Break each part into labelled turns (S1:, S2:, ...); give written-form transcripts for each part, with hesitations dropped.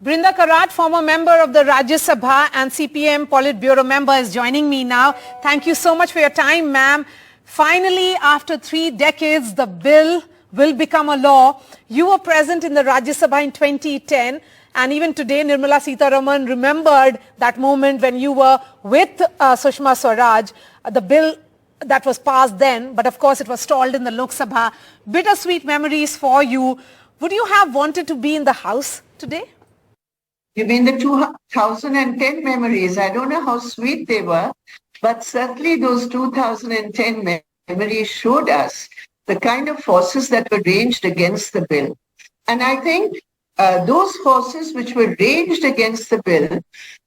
S1: Brinda Karat, former member of the Rajya Sabha and CPI Politburo member, is joining me now. Thank you so much for your time, ma'am. Finally, after 3 decades, the bill will become a law. You were present in the Rajya Sabha in 2010, and even today, Nirmala Sitharaman remembered that moment when you were with Sushma Swaraj. The bill that was passed then, but of course it was stalled in the Lok Sabha. Bittersweet memories for you. Would you have wanted to be in the House today?
S2: You mean the 2010 memories? I don't know how sweet they were, but certainly those 2010 memories showed us the kind of forces that were ranged against the bill. And I think those forces which were ranged against the bill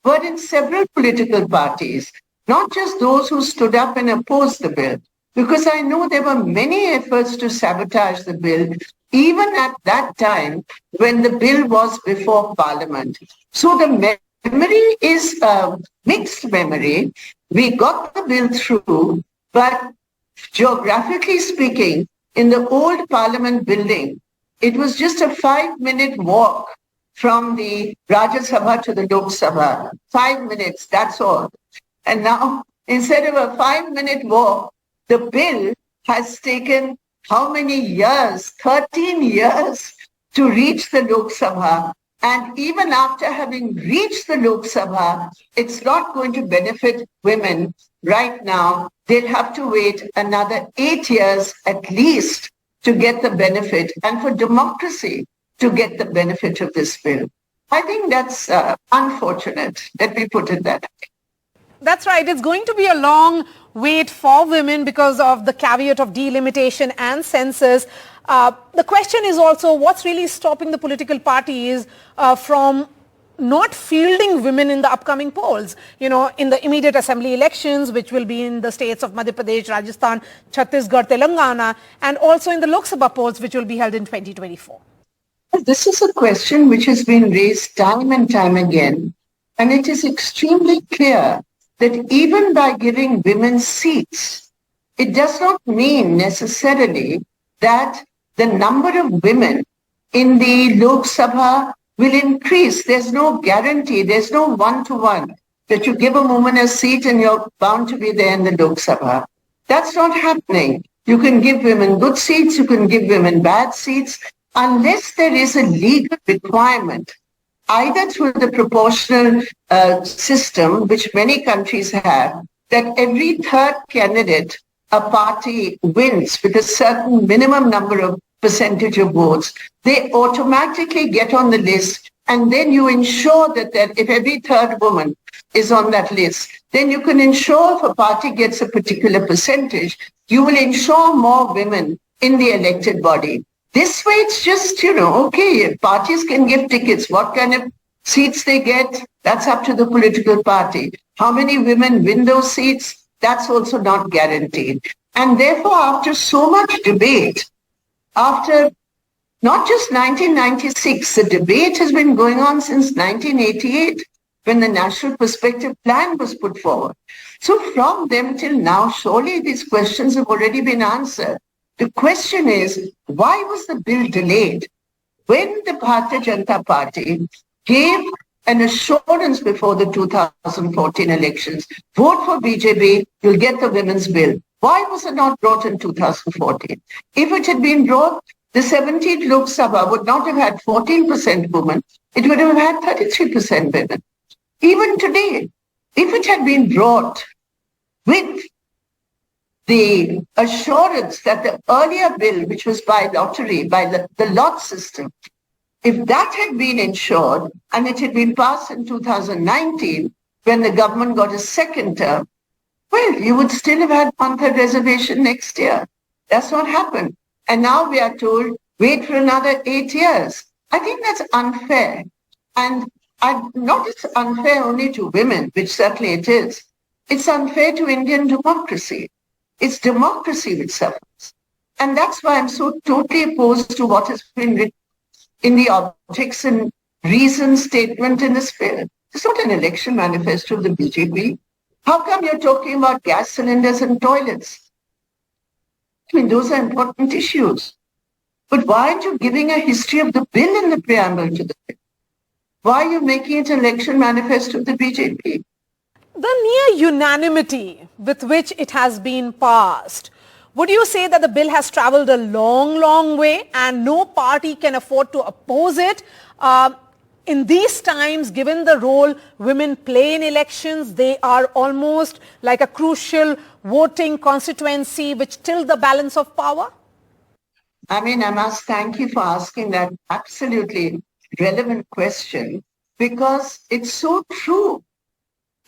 S2: were in several political parties, not just those who stood up and opposed the bill, because I know there were many efforts to sabotage the bill, even at that time when the bill was before Parliament. So the memory is a mixed memory. We got the bill through, but geographically speaking, in the old Parliament building, it was just a 5-minute walk from the Rajya Sabha to the Lok Sabha. 5 minutes, that's all. And now, instead of a 5-minute walk, the bill has taken how many years? 13 years to reach the Lok Sabha. And even after having reached the Lok Sabha, it's not going to benefit women right now. They'll have to wait another 8 years at least to get the benefit, and for democracy to get the benefit of this bill. I think that's unfortunate. Let me put it that way.
S1: That's right. It's going to be a long wait for women because of the caveat of delimitation and census. The question is also what's really stopping the political parties from not fielding women in the upcoming polls, you know, in the immediate assembly elections, which will be in the states of Madhya Pradesh, Rajasthan, Chhattisgarh, Telangana, and also in the Lok Sabha polls, which will be held in 2024.
S2: This is a question which has been raised time and time again, and it is extremely clear that even by giving women seats, it does not mean necessarily that the number of women in the Lok Sabha will increase. There's no guarantee. There's no one-to-one that you give a woman a seat and you're bound to be there in the Lok Sabha. That's not happening. You can give women good seats. You can give women bad seats unless there is a legal requirement, either through the proportional system, which many countries have, that every third candidate a party wins with a certain minimum number of percentage of votes, they automatically get on the list, and then you ensure that if every third woman is on that list, then you can ensure if a party gets a particular percentage, you will ensure more women in the elected body. This way, it's just, okay, parties can give tickets. What kind of seats they get, that's up to the political party. How many women win those seats, that's also not guaranteed. And therefore, after so much debate, after not just 1996, the debate has been going on since 1988, when the National Perspective Plan was put forward. So from then till now, surely these questions have already been answered. The question is, why was the bill delayed? When the Bharatiya Janata Party gave an assurance before the 2014 elections, vote for BJP, you'll get the women's bill. Why was it not brought in 2014? If it had been brought, the 17th Lok Sabha would not have had 14% women. It would have had 33% women. Even today, if it had been brought with the assurance that the earlier bill, which was by lottery, by the lot system, if that had been ensured and it had been passed in 2019, when the government got a second term, well, you would still have had one-third reservation next year. That's what happened. And now we are told, wait for another 8 years. I think that's unfair. And not it's unfair only to women, which certainly it is. It's unfair to Indian democracy. It's democracy which suffers. And that's why I'm so totally opposed to what has been written in the objects and reasons statement in this bill. It's not an election manifesto of the BJP. How come you're talking about gas cylinders and toilets? I mean, those are important issues. But why aren't you giving a history of the bill in the preamble to the bill? Why are you making it an election manifesto of the BJP?
S1: The near unanimity with which it has been passed, would you say that the bill has traveled a long, long way and no party can afford to oppose it? In these times, given the role women play in elections, they are almost like a crucial voting constituency which tilts the balance of power?
S2: I mean, I must thank you for asking that absolutely relevant question because it's so true.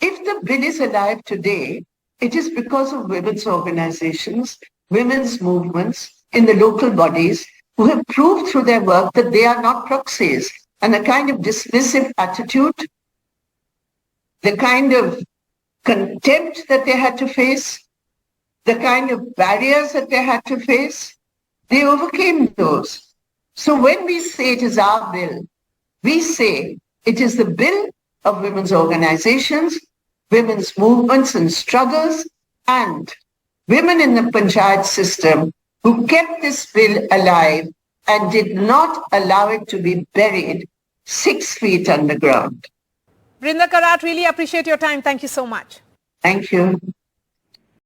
S2: If the bill is alive today, it is because of women's organizations, women's movements in the local bodies who have proved through their work that they are not proxies. And the kind of dismissive attitude, the kind of contempt that they had to face, the kind of barriers that they had to face, they overcame those. So when we say it is our bill, we say it is the bill of women's organizations, women's movements and struggles, and women in the panchayat system who kept this bill alive and did not allow it to be buried 6 feet underground.
S1: Brinda Karat, really appreciate your time. Thank you so much.
S2: Thank you.